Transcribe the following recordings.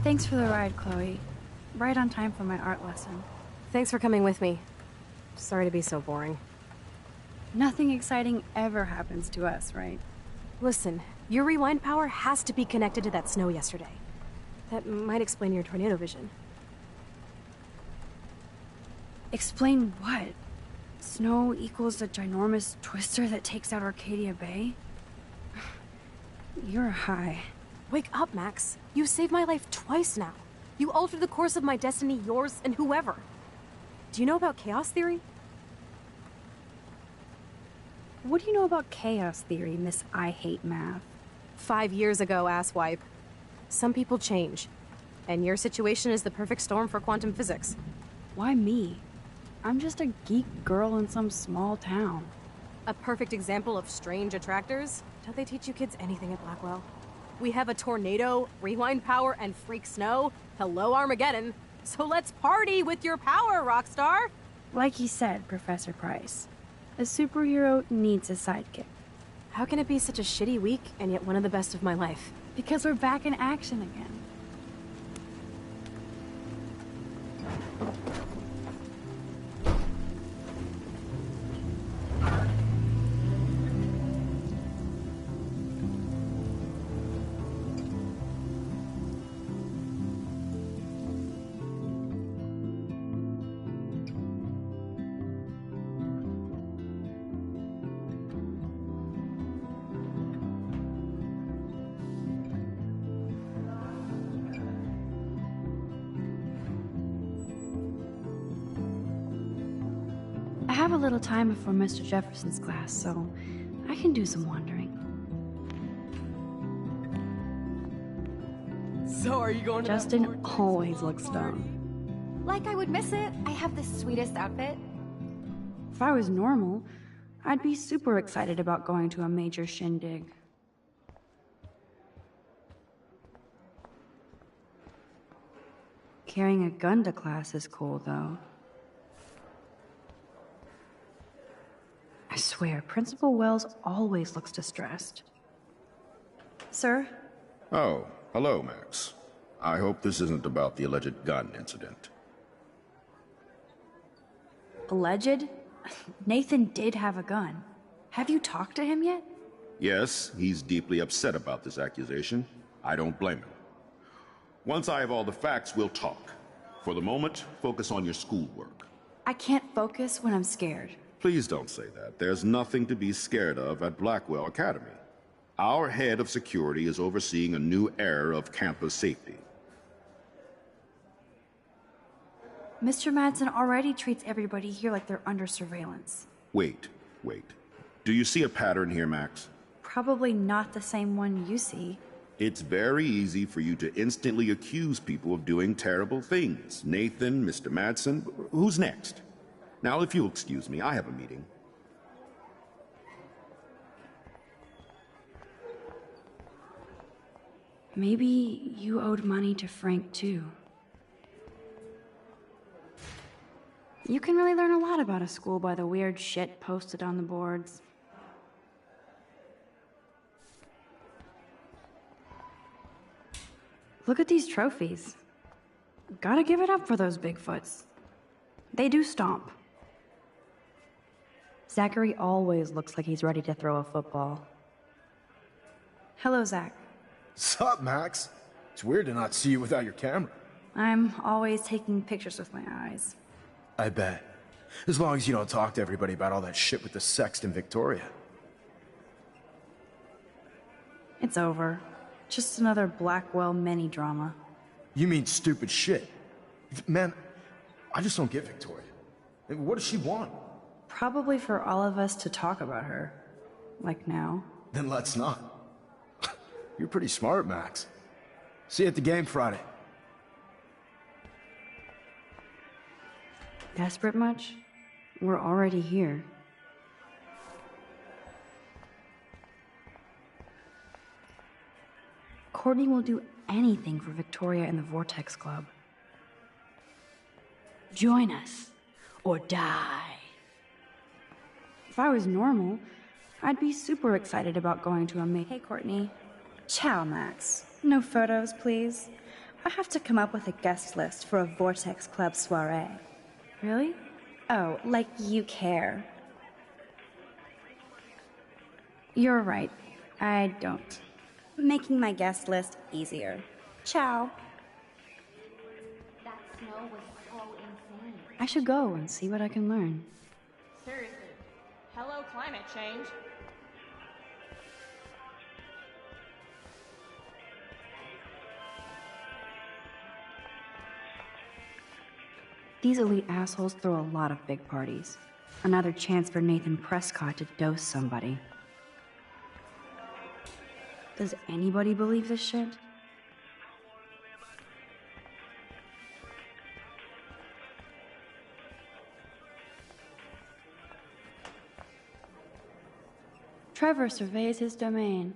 Thanks for the ride, Chloe. Right on time for my art lesson. Thanks for coming with me. Sorry to be so boring. Nothing exciting ever happens to us, right? Listen, your rewind power has to be connected to that snow yesterday. That might explain your tornado vision. Explain what? Snow equals the ginormous twister that takes out Arcadia Bay? You're high. Wake up, Max. You saved my life twice now. You altered the course of my destiny, yours, and whoever. Do you know about chaos theory? What do you know about chaos theory, Miss I Hate Math? 5 years ago, asswipe. Some people change. And your situation is the perfect storm for quantum physics. Why me? I'm just a geek girl in some small town. A perfect example of strange attractors? Don't they teach you kids anything at Blackwell? We have a tornado, rewind power, and freak snow. Hello, Armageddon. So let's party with your power, Rockstar! Like he said, Professor Price, a superhero needs a sidekick. How can it be such a shitty week, and yet one of the best of my life? Because we're back in action again. I have a little time before Mr. Jefferson's class, so I can do some wandering. So are you going to Justin always looks dumb. Like I would miss it. I have the sweetest outfit. If I was normal, I'd be super excited about going to a major shindig. Carrying a gun to class is cool, though. I swear, Principal Wells always looks distressed. Sir? Oh, hello, Max. I hope this isn't about the alleged gun incident. Alleged? Nathan did have a gun. Have you talked to him yet? Yes, he's deeply upset about this accusation. I don't blame him. Once I have all the facts, we'll talk. For the moment, focus on your schoolwork. I can't focus when I'm scared. Please don't say that. There's nothing to be scared of at Blackwell Academy. Our head of security is overseeing a new era of campus safety. Mr. Madsen already treats everybody here like they're under surveillance. Wait. Do you see a pattern here, Max? Probably not the same one you see. It's very easy for you to instantly accuse people of doing terrible things. Nathan, Mr. Madsen, who's next? Now, if you'll excuse me, I have a meeting. Maybe you owed money to Frank, too. You can really learn a lot about a school by the weird shit posted on the boards. Look at these trophies. Gotta give it up for those Bigfoots. They do stomp. Zachary always looks like he's ready to throw a football. Hello, Zach. Sup, Max? It's weird to not see you without your camera. I'm always taking pictures with my eyes. I bet. As long as you don't talk to everybody about all that shit with the sext in Victoria. It's over. Just another Blackwell mini-drama. You mean stupid shit. Man, I just don't get Victoria. What does she want? Probably for all of us to talk about her. Like now. Then let's not. You're pretty smart, Max. See you at the game Friday. Desperate much? We're already here. Courtney will do anything for Victoria and the Vortex Club. Join us, or die. If I was normal, I'd be super excited about going to a Hey, Courtney. Ciao, Max. No photos, please. I have to come up with a guest list for a Vortex Club soiree. Really? Oh, like you care. You're right. I don't. Making my guest list easier. Ciao. That snow was so insane. I should go and see what I can learn. Seriously. Hello, climate change. These elite assholes throw a lot of big parties. Another chance for Nathan Prescott to dose somebody. Does anybody believe this shit? Trevor surveys his domain.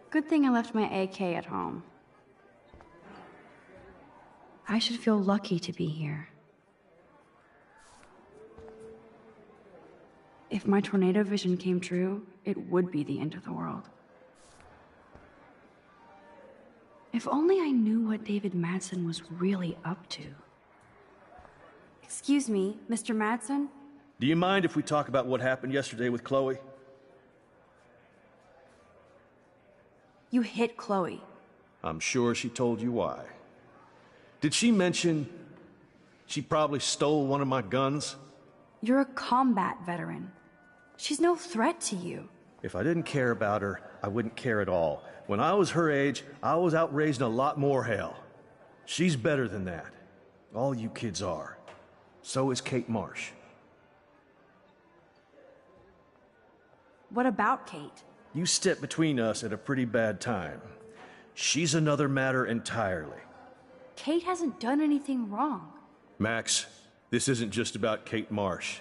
Good thing I left my AK at home. I should feel lucky to be here. If my tornado vision came true, it would be the end of the world. If only I knew what David Madsen was really up to. Excuse me, Mr. Madsen? Do you mind if we talk about what happened yesterday with Chloe? You hit Chloe. I'm sure she told you why. Did she mention she probably stole one of my guns? You're a combat veteran. She's no threat to you. If I didn't care about her, I wouldn't care at all. When I was her age, I was out raising a lot more hell. She's better than that. All you kids are. So is Kate Marsh. What about Kate? You stepped between us at a pretty bad time. She's another matter entirely. Kate hasn't done anything wrong. Max, this isn't just about Kate Marsh.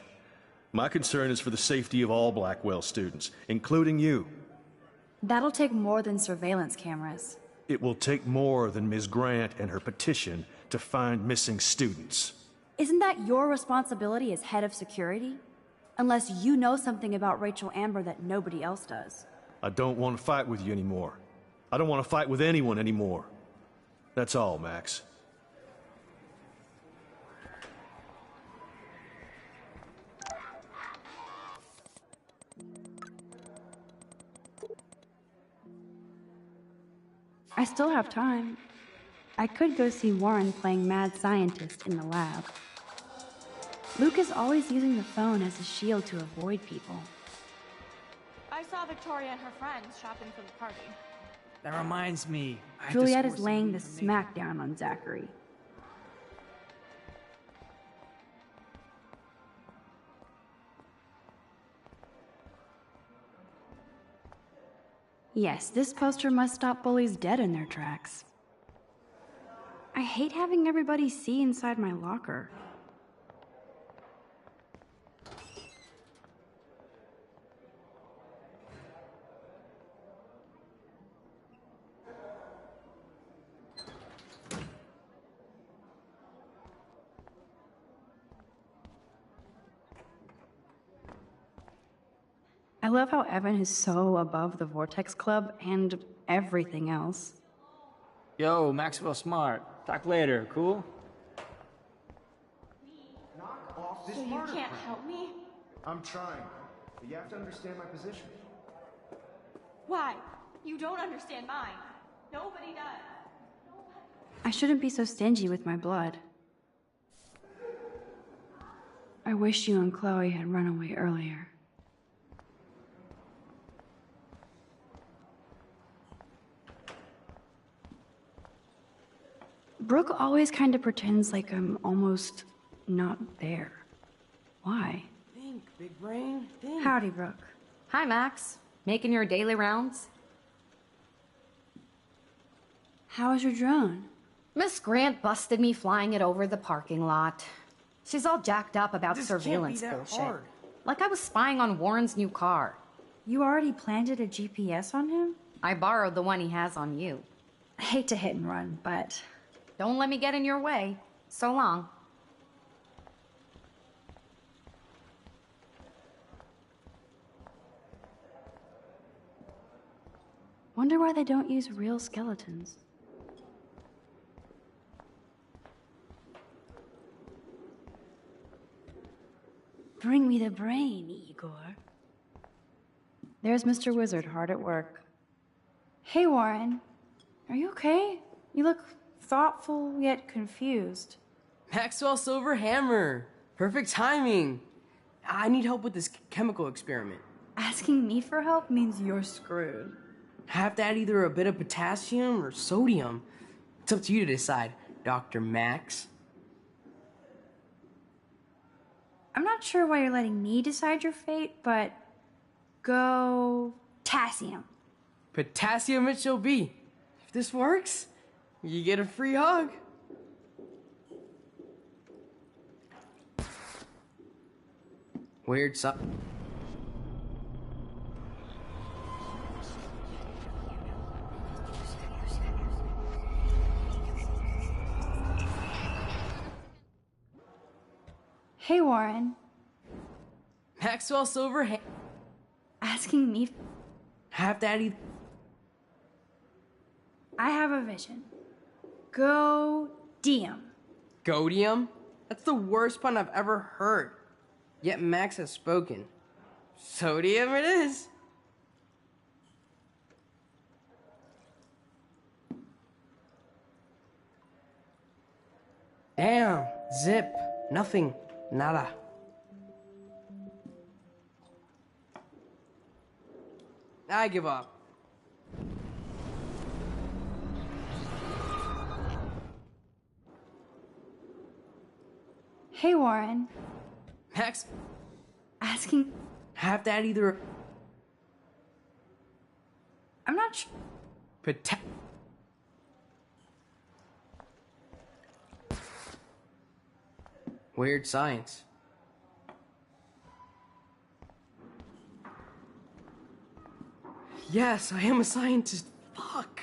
My concern is for the safety of all Blackwell students, including you. That'll take more than surveillance cameras. It will take more than Ms. Grant and her petition to find missing students. Isn't that your responsibility as head of security? Unless you know something about Rachel Amber that nobody else does. I don't want to fight with you anymore. I don't want to fight with anyone anymore. That's all, Max. I still have time. I could go see Warren playing mad scientist in the lab. Luke is always using the phone as a shield to avoid people. I saw Victoria and her friends shopping for the party. That reminds me. I have to Juliet score is some laying the meat for Nathan. smackdown on Zachary. Yes, this poster must stop bullies dead in their tracks. I hate having everybody see inside my locker. I love how Evan is so above the Vortex Club and everything else. Yo, Maxwell Smart. Talk later, cool? So you can't help me? I'm trying, but you have to understand my position. Why? You don't understand mine. Nobody does. I shouldn't be so stingy with my blood. I wish you and Chloe had run away earlier. Brooke always kind of pretends like I'm almost not there. Why? Think, big brain, think. Howdy, Brooke. Hi, Max. Making your daily rounds? How was your drone? Miss Grant busted me flying it over the parking lot. She's all jacked up about This can't be surveillance that bullshit. hard. Like I was spying on Warren's new car. You already planted a GPS on him? I borrowed the one he has on you. I hate to hit and run, but Don't let me get in your way. So long. Wonder why they don't use real skeletons. Bring me the brain, Igor. There's Mr. Wizard hard at work. Hey, Warren. Are you okay? You look thoughtful yet confused. Maxwell Silver Hammer. Perfect timing. I need help with this chemical experiment. Asking me for help means you're screwed. I have to add either a bit of potassium or sodium. It's up to you to decide, Dr. Max. I'm not sure why you're letting me decide your fate, but go potassium. Potassium it shall be. If this works, you get a free hug. Weird stuff. Hey, Warren. Maxwell Silver Asking me. have to add either. I have a vision. Go Diem. Godium? That's the worst pun I've ever heard. Yet Max has spoken. Sodium it is. Damn. Zip. Nothing. Nada. I give up. Hey, Warren. Max, Asking. have to add either I'm not sure. pota- Weird science. Yes, I am a scientist. Fuck.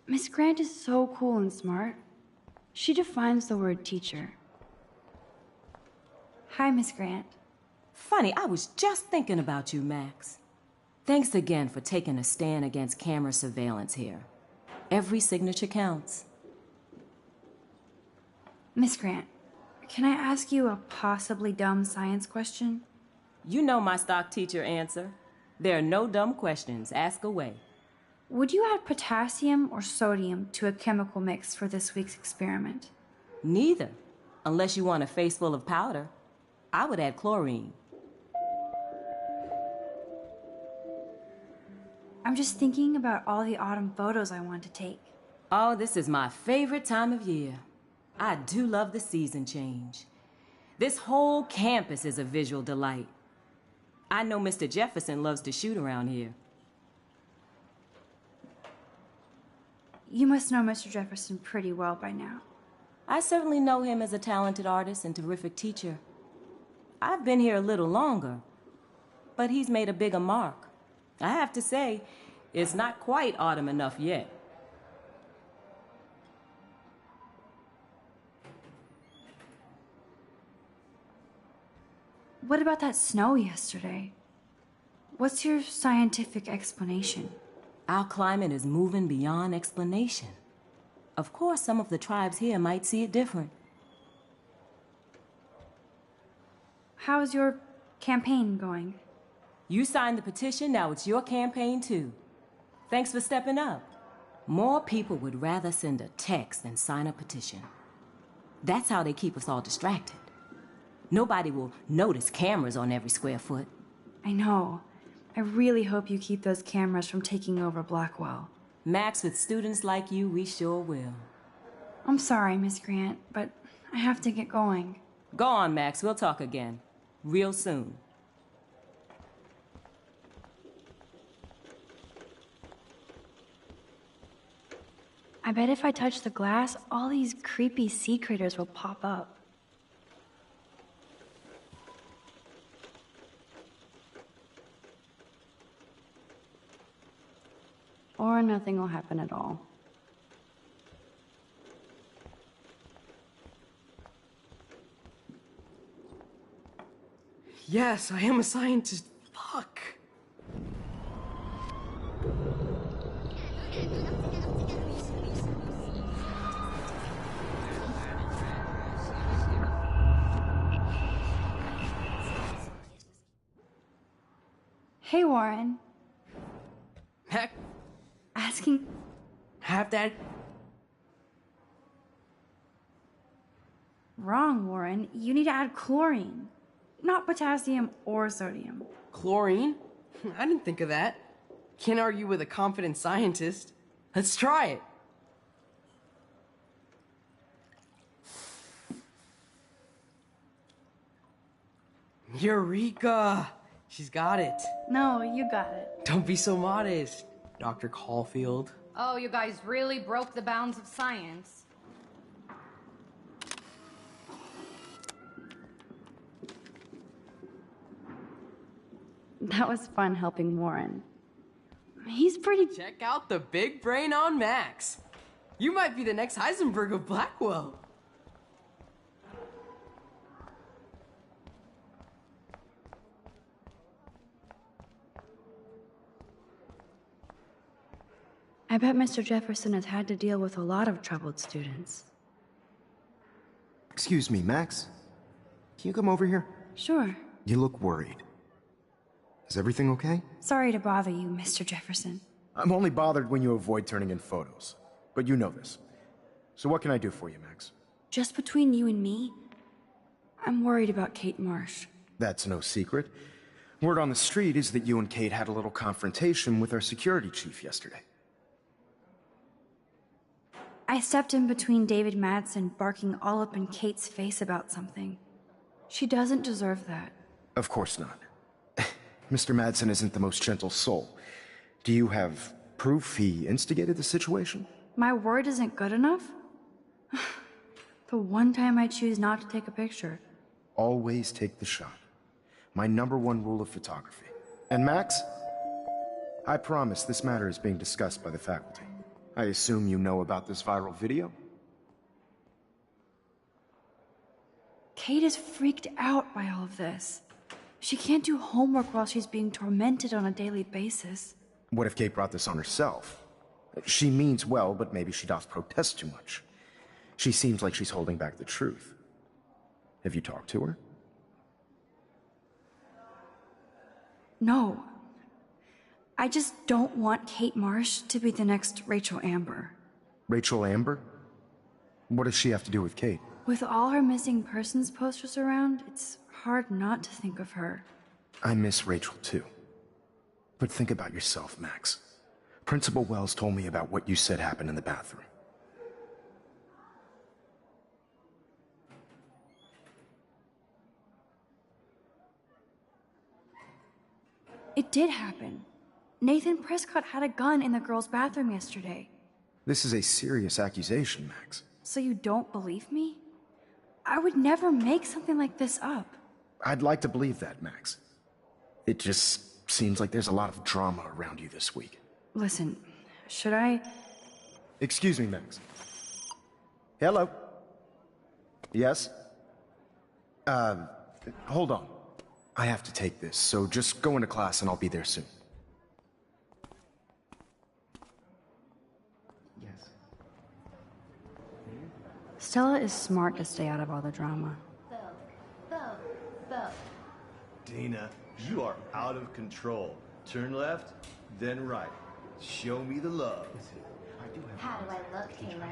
Miss Grant is so cool and smart. She defines the word teacher. Hi, Miss Grant. Funny, I was just thinking about you, Max. Thanks again for taking a stand against camera surveillance here. Every signature counts. Miss Grant, can I ask you a possibly dumb science question? You know my stock teacher answer. There are no dumb questions. Ask away. Would you add potassium or sodium to a chemical mix for this week's experiment? Neither. Unless you want a face full of powder. I would add chlorine. I'm just thinking about all the autumn photos I want to take. Oh, this is my favorite time of year. I do love the season change. This whole campus is a visual delight. I know Mr. Jefferson loves to shoot around here. You must know Mr. Jefferson pretty well by now. I certainly know him as a talented artist and terrific teacher. I've been here a little longer, but he's made a bigger mark. I have to say, it's not quite autumn enough yet. What about that snow yesterday? What's your scientific explanation? Our climate is moving beyond explanation. Of course, some of the tribes here might see it different. How's your campaign going? You signed the petition, now it's your campaign too. Thanks for stepping up. More people would rather send a text than sign a petition. That's how they keep us all distracted. Nobody will notice cameras on every square foot. I know. I really hope you keep those cameras from taking over Blackwell. Max, with students like you, we sure will. I'm sorry, Miss Grant, but I have to get going. Go on, Max. We'll talk again. Real soon. I bet if I touch the glass, all these creepy sea critters will pop up. Or nothing will happen at all. Yes, I am a scientist. Fuck. Hey, Warren. Heck, Asking... have that. Wrong, Warren. You need to add chlorine. Not potassium or sodium. Chlorine? I didn't think of that. Can't argue with a confident scientist. Let's try it. Eureka! She's got it. No, you got it. Don't be so modest, Dr. Caulfield. Oh, you guys really broke the bounds of science. That was fun helping Warren. He's pretty... Check out the big brain on Max. You might be the next Heisenberg of Blackwell. I bet Mr. Jefferson has had to deal with a lot of troubled students. Excuse me, Max. Can you come over here? Sure. You look worried. Is everything okay? Sorry to bother you, Mr. Jefferson. I'm only bothered when you avoid turning in photos. But you know this. So what can I do for you, Max? Just between you and me, I'm worried about Kate Marsh. That's no secret. Word on the street is that you and Kate had a little confrontation with our security chief yesterday. I stepped in between David Madsen barking all up in Kate's face about something. She doesn't deserve that. Of course not. Mr. Madsen isn't the most gentle soul. Do you have proof he instigated the situation? My word isn't good enough? The one time I choose not to take a picture. Always take the shot. My #1 rule of photography. And Max, I promise this matter is being discussed by the faculty. I assume you know about this viral video? Kate is freaked out by all of this. She can't do homework while she's being tormented on a daily basis. What if Kate brought this on herself? She means well, but maybe she doth protest too much. She seems like she's holding back the truth. Have you talked to her? No. I just don't want Kate Marsh to be the next Rachel Amber. Rachel Amber? What does she have to do with Kate? With all her missing persons posters around, it's hard not to think of her. I miss Rachel too. But think about yourself, Max. Principal Wells told me about what you said happened in the bathroom. It did happen. Nathan Prescott had a gun in the girls' bathroom yesterday. This is a serious accusation, Max. So you don't believe me? I would never make something like this up. I'd like to believe that, Max. It just seems like there's a lot of drama around you this week. Listen, should I... Excuse me, Max. Hello? Yes? Hold on. I have to take this, so just go into class and I'll be there soon. Yes. Stella is smart to stay out of all the drama. Dana, you are out of control. Turn left, then right. Show me the love. How do I look, Taylor?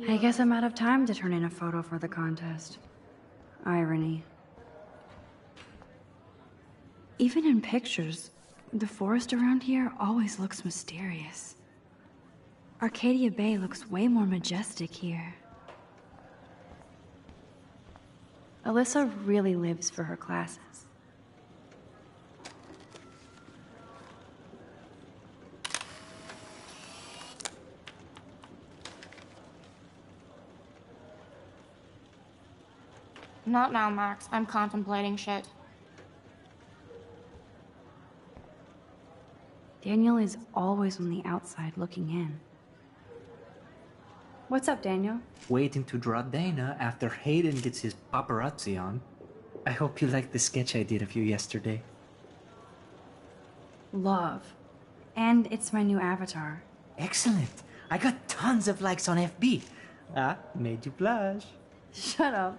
I guess I'm out of time to turn in a photo for the contest. Irony. Even in pictures, the forest around here always looks mysterious. Arcadia Bay looks way more majestic here. Alyssa really lives for her classes. Not now, Max. I'm contemplating shit. Daniel is always on the outside looking in. What's up, Daniel? Waiting to draw Dana after Hayden gets his paparazzi on. I hope you liked the sketch I did of you yesterday. Love. And it's my new avatar. Excellent. I got tons of likes on FB. Ah, made you blush. Shut up.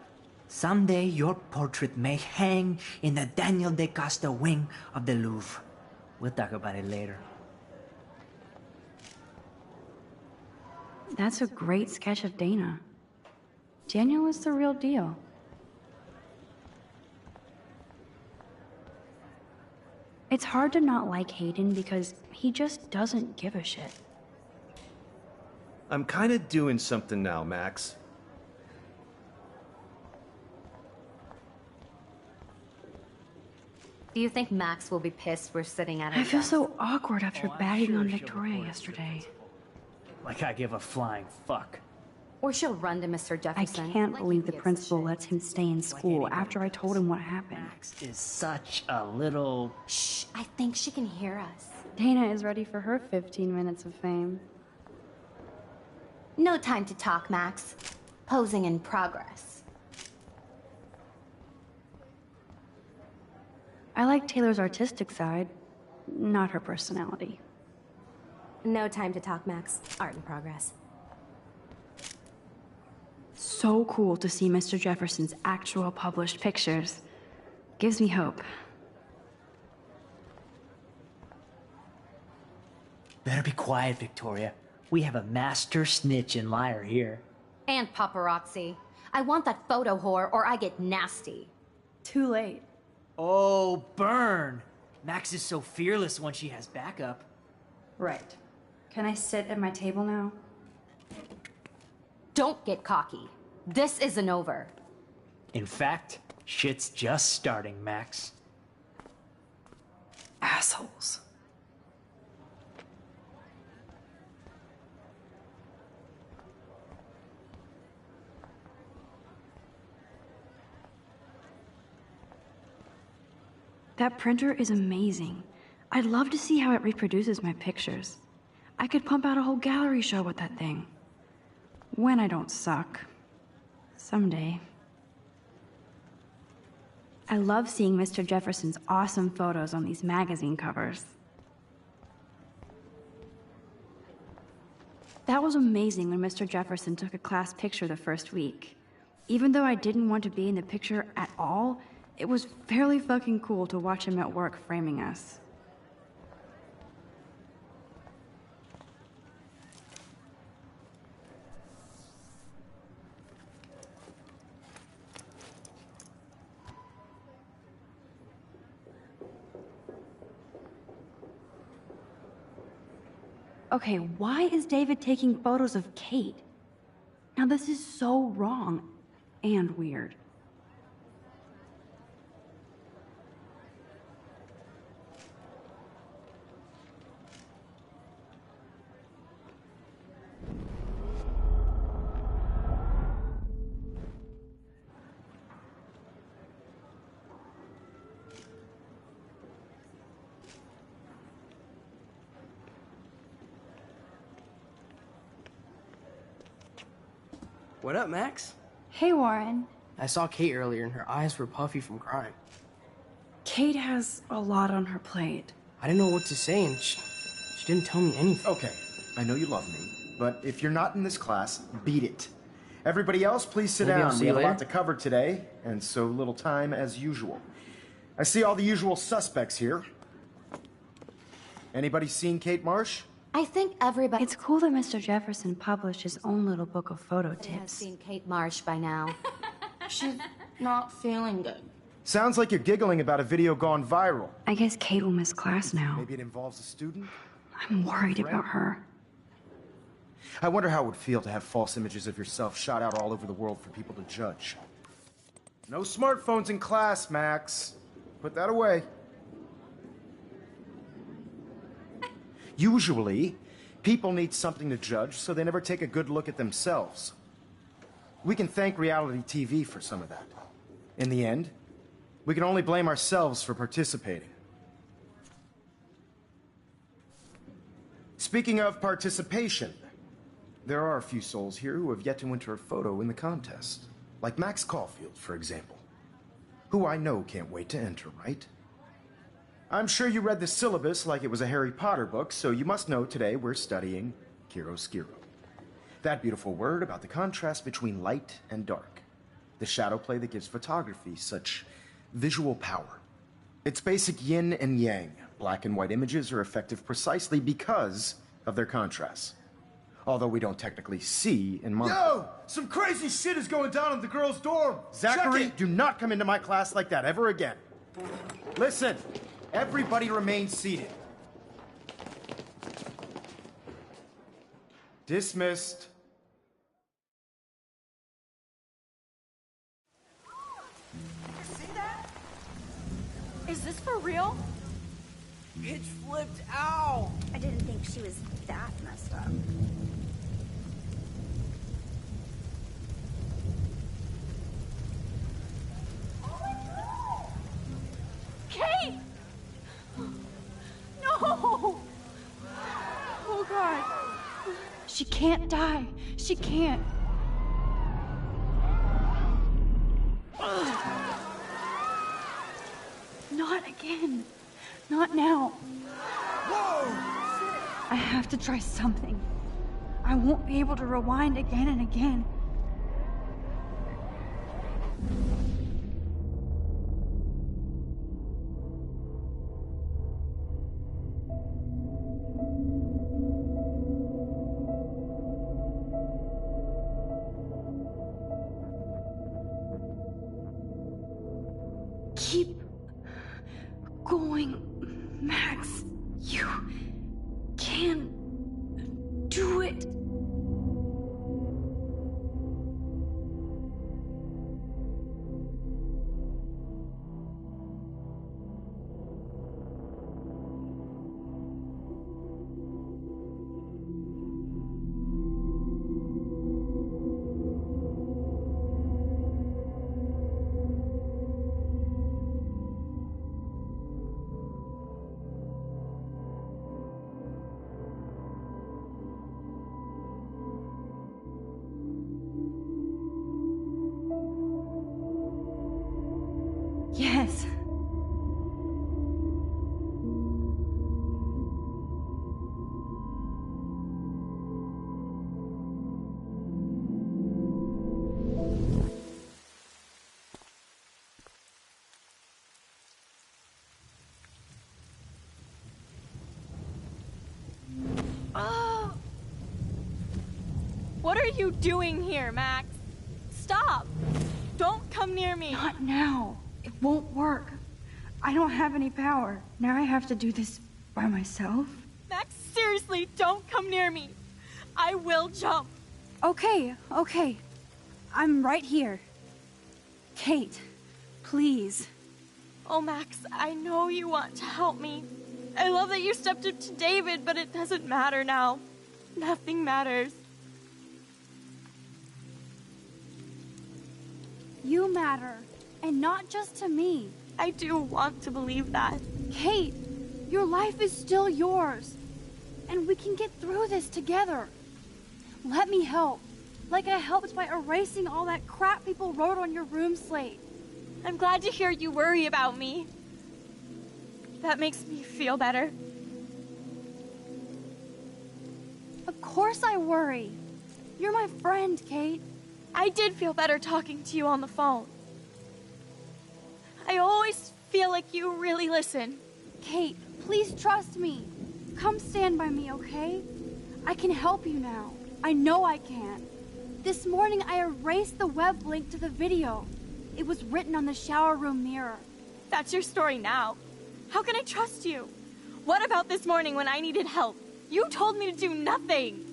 Someday your portrait may hang in the Daniel de Costa wing of the Louvre. We'll talk about it later. That's a great sketch of Dana. Daniel is the real deal. It's hard to not like Hayden because he just doesn't give a shit. I'm kind of doing something now, Max. Do you think Max will be pissed we're sitting at I his feel desk? so awkward after bagging sure on she'll Victoria report it yesterday. Like I give a flying fuck. Or she'll run to Mr. I Jefferson. can't like believe he the gives a principal shit. lets him stay in school after I told him what happened. Max is such a little... Shh, I think she can hear us. Dana is ready for her 15 minutes of fame. No time to talk, Max. Posing in progress. I like Taylor's artistic side, not her personality. No time to talk, Max. Art in progress. So cool to see Mr. Jefferson's actual published pictures. Gives me hope. Better be quiet, Victoria. We have a master snitch and liar here. And paparazzi. I want that photo whore or I get nasty. Too late. Oh, burn! Max is so fearless when she has backup. Right. Can I sit at my table now? Don't get cocky. This isn't over. In fact, shit's just starting, Max. Assholes. That printer is amazing. I'd love to see how it reproduces my pictures. I could pump out a whole gallery show with that thing. When I don't suck. Someday. I love seeing Mr. Jefferson's awesome photos on these magazine covers. That was amazing when Mr. Jefferson took a class picture the first week. Even though I didn't want to be in the picture at all, it was fairly fucking cool to watch him at work framing us. Okay, why is David taking photos of Kate? Now this is so wrong and weird. What up, Max? Hey, Warren. I saw Kate earlier and her eyes were puffy from crying. Kate has a lot on her plate. I didn't know what to say and she didn't tell me anything. Okay, I know you love me, but if you're not in this class, beat it. Everybody else, please sit Maybe down. I'll We have a later. lot to cover today, and so little time as usual. I see all the usual suspects here. Anybody seen Kate Marsh? I think everybody It's cool that Mr. Jefferson published his own little book of photo has tips. seen Kate Marsh by now. She's not feeling good. Sounds like you're giggling about a video gone viral. I guess Kate will miss class now. Maybe it involves a student? I'm worried about her. I wonder how it would feel to have false images of yourself shot out all over the world for people to judge. No smartphones in class, Max. Put that away. Usually, people need something to judge, so they never take a good look at themselves. We can thank reality TV for some of that. In the end, we can only blame ourselves for participating. Speaking of participation, there are a few souls here who have yet to enter a photo in the contest. Like Max Caulfield, for example. who I know can't wait to enter, right? I'm sure you read the syllabus like it was a Harry Potter book, so you must know today we're studying chiaroscuro. That beautiful word about the contrast between light and dark. The shadow play that gives photography such visual power. It's basic yin and yang. Black and white images are effective precisely because of their contrasts. Although we don't technically see in mono. Yo! Some crazy shit is going down in the girls' dorm! Zachary, do not come into my class like that ever again. Listen, everybody remain seated. Dismissed. See that? Is this for real? Bitch flipped out! I didn't think she was that messed up. Kate! No! Oh God. She can't die. She can't. Not again. Not now. Whoa! I have to try something. I won't be able to rewind again and again. Keep going, Max. You can do it. Yes. Oh. What are you doing here, Max? Stop! Don't come near me! Not now. It won't work. I don't have any power. Now I have to do this by myself. Max, seriously, don't come near me. I will jump. Okay. I'm right here. Kate, please. Oh, Max, I know you want to help me. I love that you stepped up to David, but it doesn't matter now. Nothing matters. You matter, and not just to me. I do want to believe that. Kate, your life is still yours, and we can get through this together. Let me help, like I helped by erasing all that crap people wrote on your room slate. I'm glad to hear you worry about me. That makes me feel better. Of course I worry. You're my friend, Kate. I did feel better talking to you on the phone. I always feel like you really listen. Kate, please trust me. Come stand by me, okay? I can help you now. I know I can. This morning I erased the web link to the video. It was written on the shower room mirror. That's your story now. How can I trust you? What about this morning when I needed help? You told me to do nothing.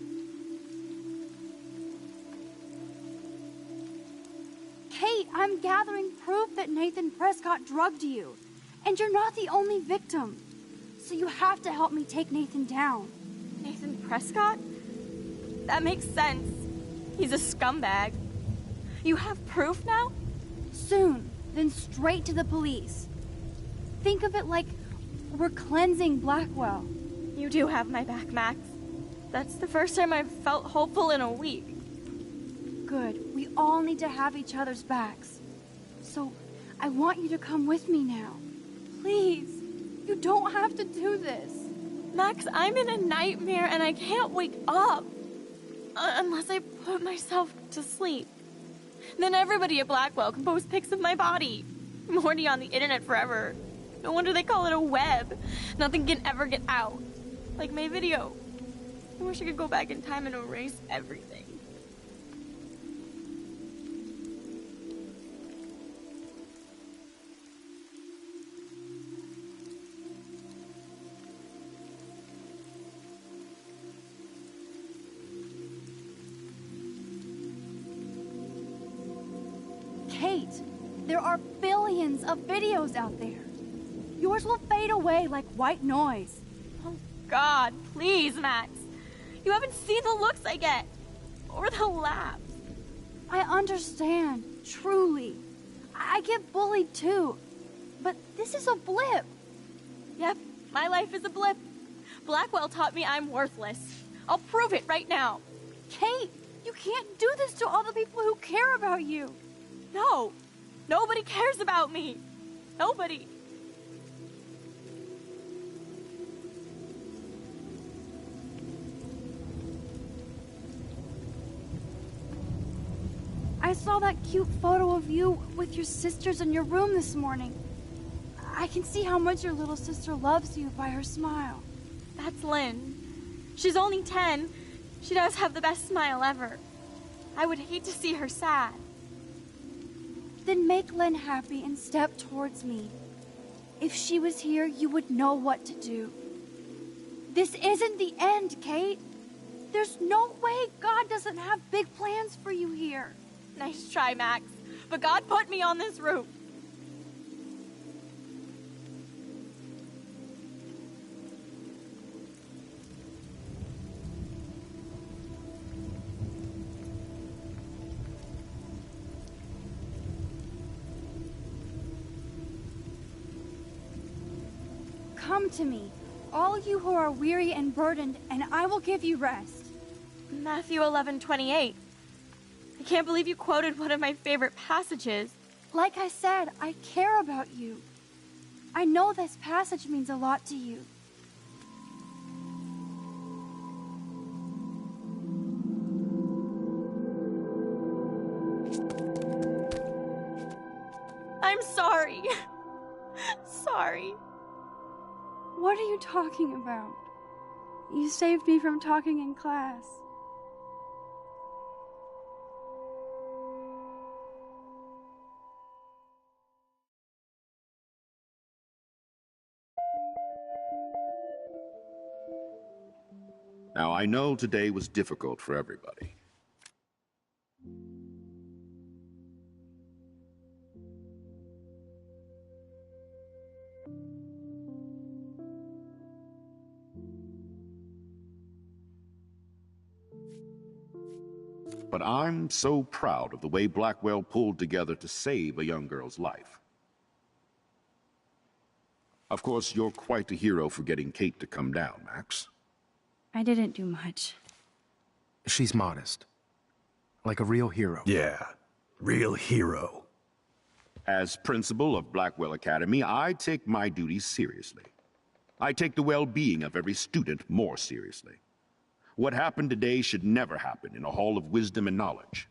Kate, I'm gathering proof that Nathan Prescott drugged you. And you're not the only victim. So you have to help me take Nathan down. Nathan Prescott? That makes sense. He's a scumbag. You have proof now? Soon, then straight to the police. Think of it like we're cleansing Blackwell. You do have my back, Max. That's the first time I've felt hopeful in a week. Good. We all need to have each other's backs. So, I want you to come with me now. Please. You don't have to do this. Max, I'm in a nightmare and I can't wake up. Unless I put myself to sleep. Then everybody at Blackwell can post pics of my body. I'm already on the internet forever. No wonder they call it a web. Nothing can ever get out. Like my video. I wish I could go back in time and erase everything. Kate, there are billions of videos out there. Yours will fade away like white noise. Oh God, please, Max. You haven't seen the looks I get. Or the laughs. I understand, truly. I get bullied too. But this is a blip. Yep, my life is a blip. Blackwell taught me I'm worthless. I'll prove it right now. Kate, you can't do this to all the people who care about you. No, nobody cares about me. Nobody. I saw that cute photo of you with your sisters in your room this morning. I can see how much your little sister loves you by her smile. That's Lynn. She's only 10. She does have the best smile ever. I would hate to see her sad. Then make Lynn happy and step towards me. If she was here, you would know what to do. This isn't the end, Kate. There's no way God doesn't have big plans for you here. Nice try, Max. But God put me on this route. Come to me, all you who are weary and burdened, and I will give you rest. Matthew 11:28. I can't believe you quoted one of my favorite passages. Like I said, I care about you. I know this passage means a lot to you. I'm sorry. Sorry. What are you talking about? You saved me from talking in class. Now, I know today was difficult for everybody. But I'm so proud of the way Blackwell pulled together to save a young girl's life. Of course, you're quite a hero for getting Kate to come down, Max. I didn't do much. She's modest. Like a real hero. Yeah, real hero. As principal of Blackwell Academy, I take my duties seriously. I take the well-being of every student more seriously. What happened today should never happen in a hall of wisdom and knowledge.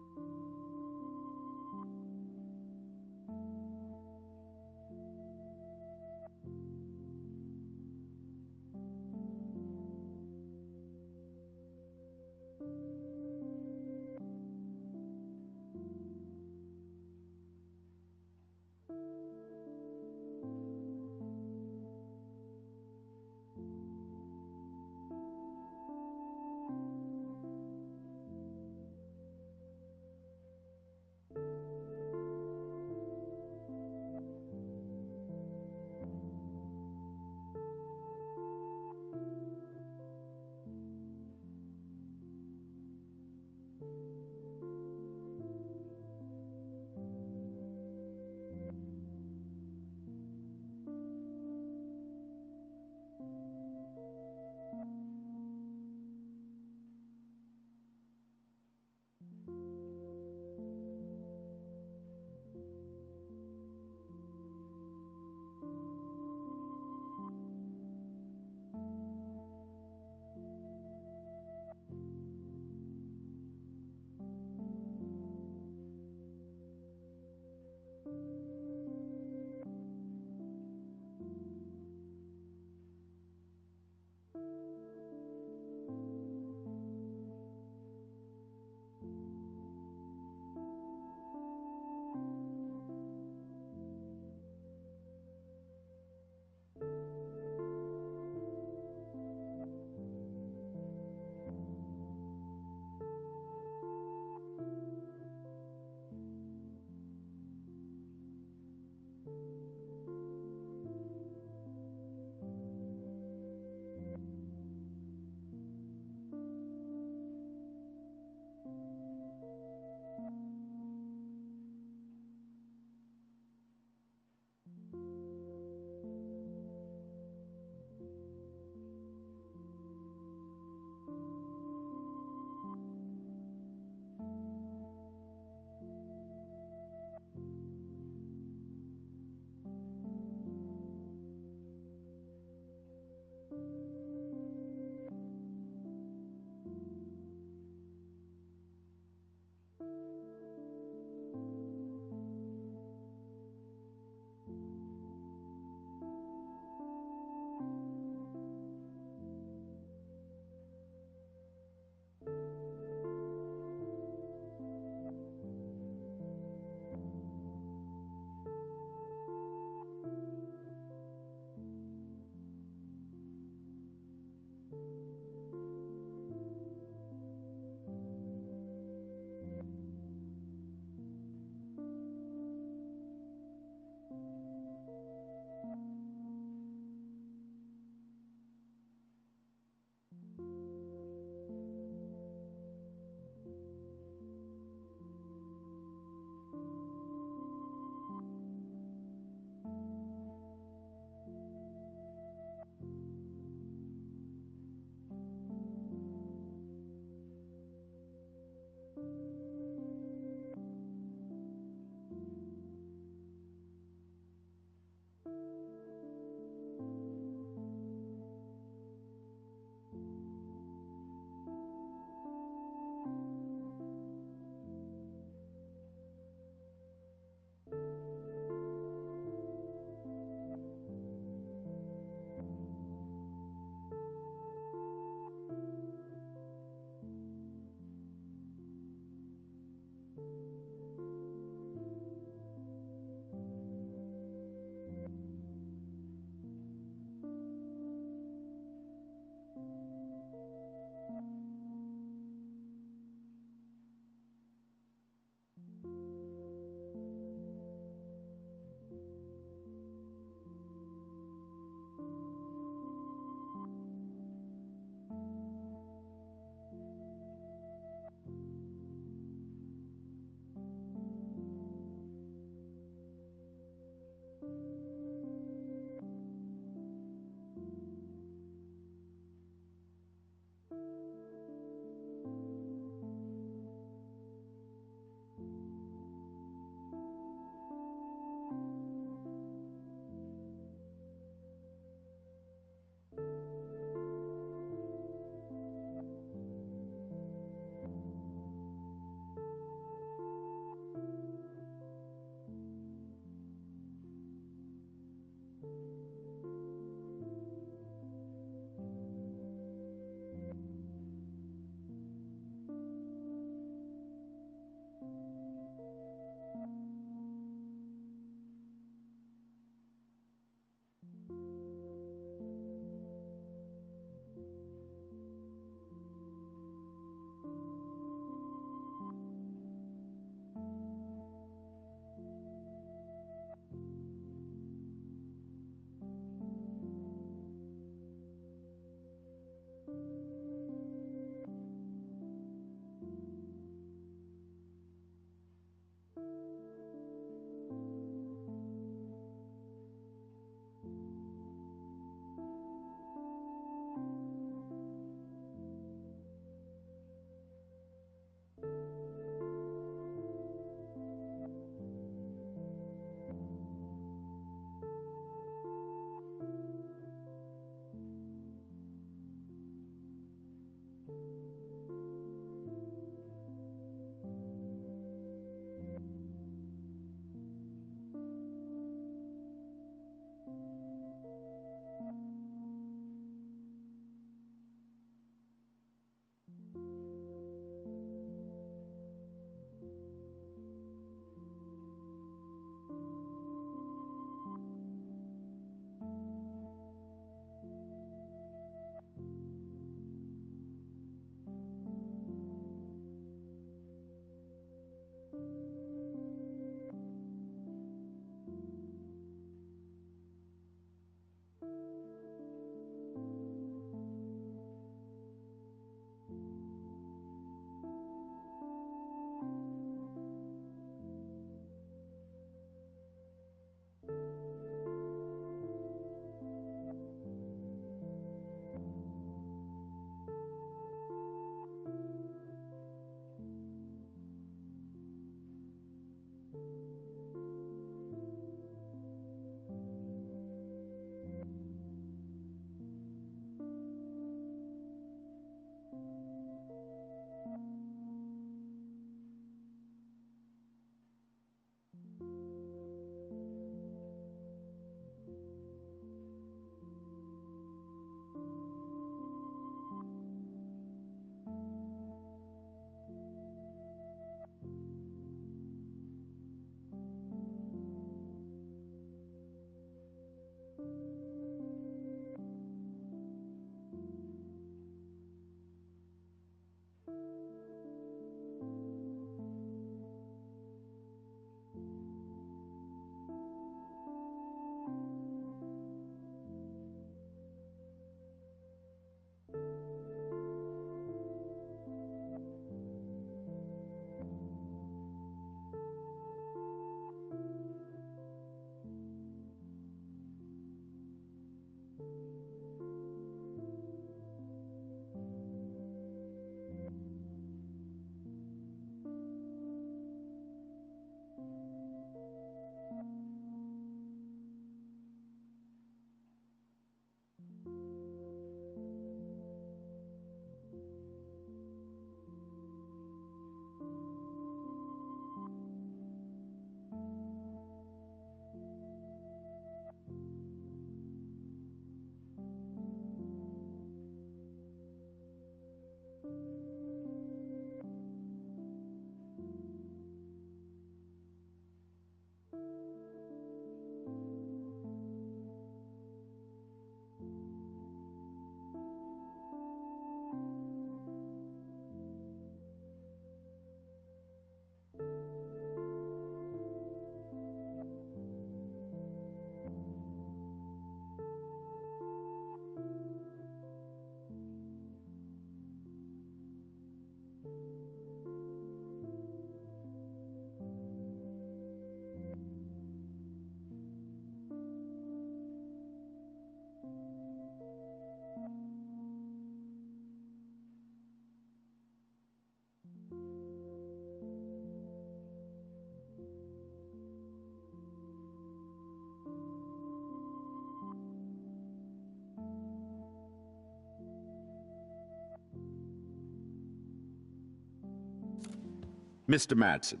Mr. Madsen,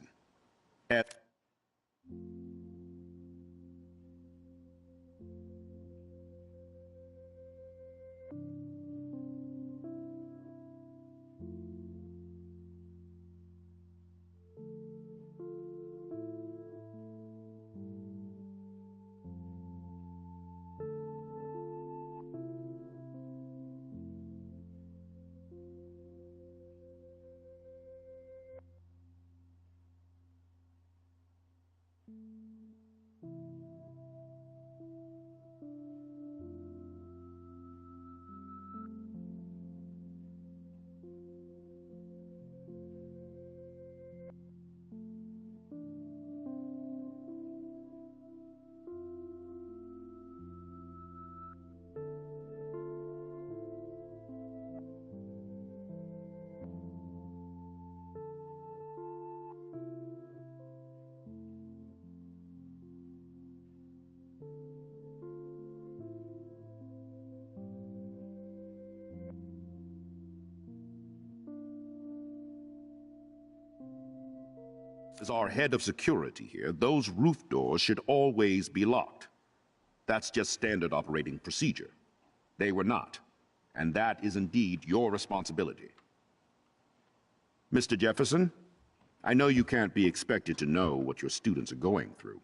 at... As our head of security here, those roof doors should always be locked. That's just standard operating procedure. They were not, and that is indeed your responsibility. Mr. Jefferson, I know you can't be expected to know what your students are going through,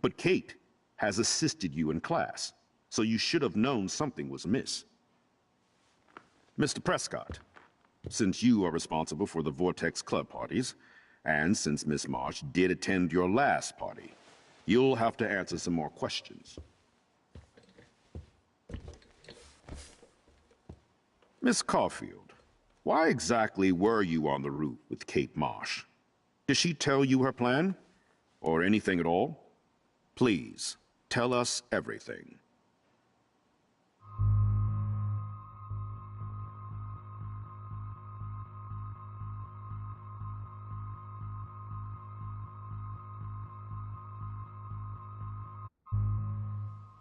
but Kate has assisted you in class, so you should have known something was amiss. Mr. Prescott, since you are responsible for the Vortex Club parties, and since Miss Marsh did attend your last party, you'll have to answer some more questions. Miss Caulfield, why exactly were you on the roof with Kate Marsh? Did she tell you her plan? Or anything at all? Please, tell us everything.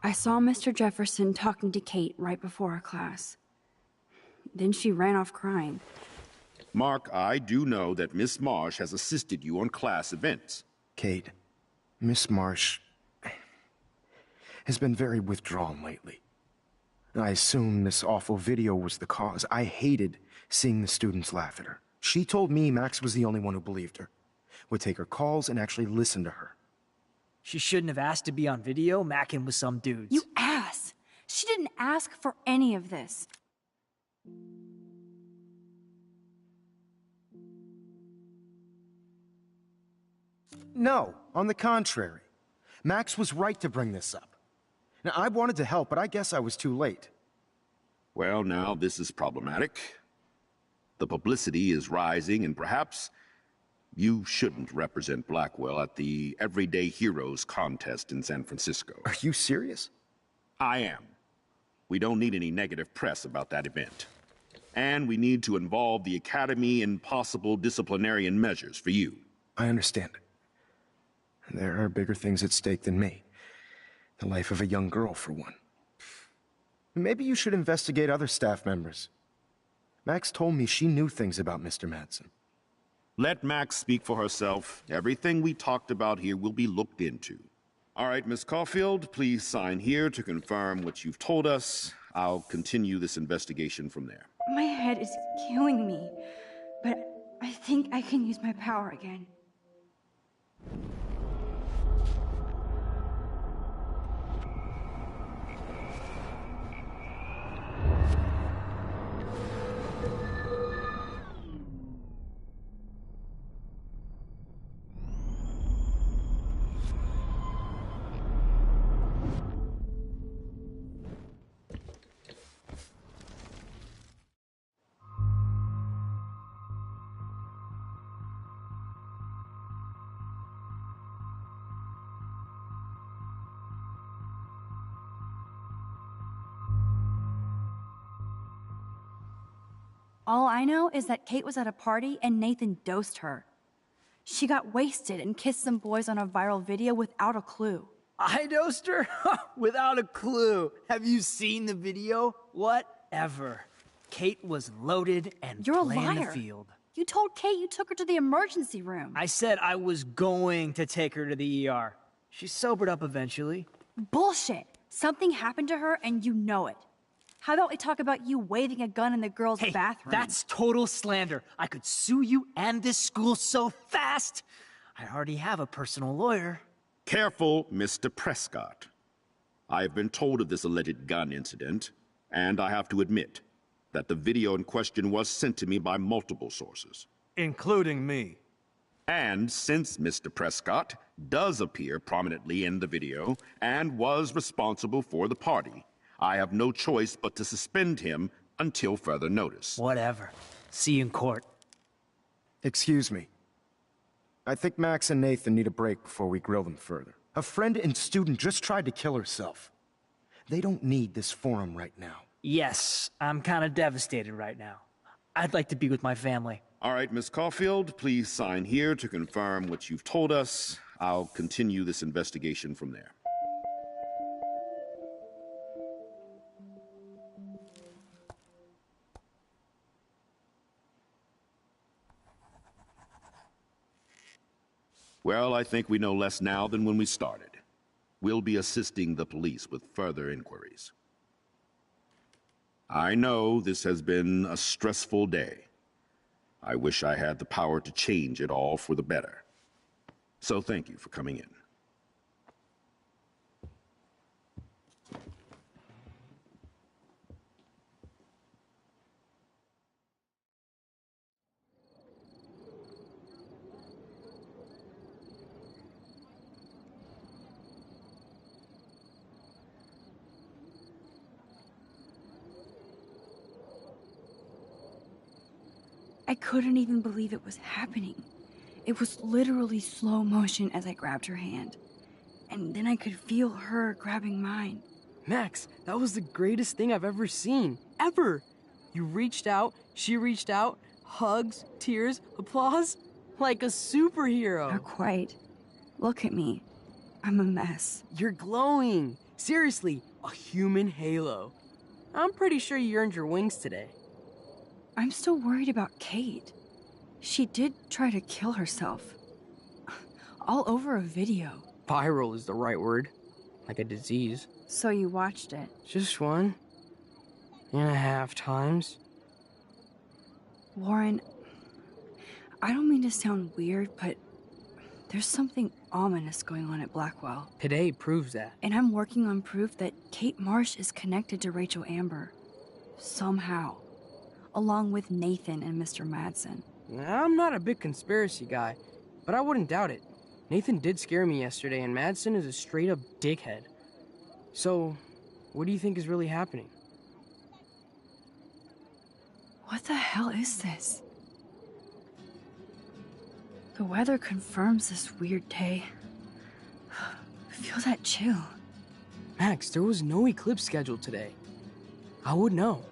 I saw Mr. Jefferson talking to Kate right before our class. Then she ran off crying. Mark, I do know that Miss Marsh has assisted you on class events. Kate, Miss Marsh has been very withdrawn lately. I assume this awful video was the cause. I hated seeing the students laugh at her. She told me Max was the only one who believed her, would take her calls and actually listen to her. She shouldn't have asked to be on video, macking with some dudes. You ass! She didn't ask for any of this. No, on the contrary. Max was right to bring this up. Now, I wanted to help, but I guess I was too late. Well, now this is problematic. The publicity is rising, and perhaps you shouldn't represent Blackwell at the Everyday Heroes contest in San Francisco. Are you serious? I am. We don't need any negative press about that event. And we need to involve the Academy in possible disciplinarian measures for you. I understand. There are bigger things at stake than me. The life of a young girl, for one. Maybe you should investigate other staff members. Max told me she knew things about Mr. Madsen. Let Max speak for herself. Everything we talked about here will be looked into. All right, Miss Caulfield, please sign here to confirm what you've told us. I'll continue this investigation from there. My head is killing me, but I think I can use my power again. All I know is that Kate was at a party and Nathan dosed her. She got wasted and kissed some boys on a viral video without a clue. I dosed her? Without a clue. Have you seen the video? Whatever. Kate was loaded and You're a playing liar. the field. You told Kate you took her to the emergency room. I said I was going to take her to the ER. She sobered up eventually. Bullshit. Something happened to her and you know it. How about we talk about you waving a gun in the girls' bathroom? That's total slander. I could sue you and this school so fast. I already have a personal lawyer. Careful, Mr. Prescott. I have been told of this alleged gun incident, and I have to admit that the video in question was sent to me by multiple sources. Including me. And since Mr. Prescott does appear prominently in the video and was responsible for the party, I have no choice but to suspend him until further notice. Whatever. See you in court. Excuse me. I think Max and Nathan need a break before we grill them further. A friend and student just tried to kill herself. They don't need this forum right now. Yes, I'm kind of devastated right now. I'd like to be with my family. All right, Miss Caulfield, please sign here to confirm what you've told us. I'll continue this investigation from there. Well, I think we know less now than when we started. We'll be assisting the police with further inquiries. I know this has been a stressful day. I wish I had the power to change it all for the better. So thank you for coming in. I couldn't even believe it was happening. It was literally slow motion as I grabbed her hand. And then I could feel her grabbing mine. Max, that was the greatest thing I've ever seen. Ever! You reached out, she reached out, hugs, tears, applause. Like a superhero. Not quite. Look at me. I'm a mess. You're glowing. Seriously, a human halo. I'm pretty sure you earned your wings today. I'm still worried about Kate. She did try to kill herself. All over a video. Viral is the right word. Like a disease. So you watched it? Just 1.5 times. Warren, I don't mean to sound weird, but there's something ominous going on at Blackwell. Today proves that. And I'm working on proof that Kate Marsh is connected to Rachel Amber. Somehow. Along with Nathan and Mr. Madsen. I'm not a big conspiracy guy, but I wouldn't doubt it. Nathan did scare me yesterday, and Madsen is a straight-up dickhead. So, what do you think is really happening? What the hell is this? The weather confirms this weird day. Feel that chill. Max, there was no eclipse scheduled today. I would know.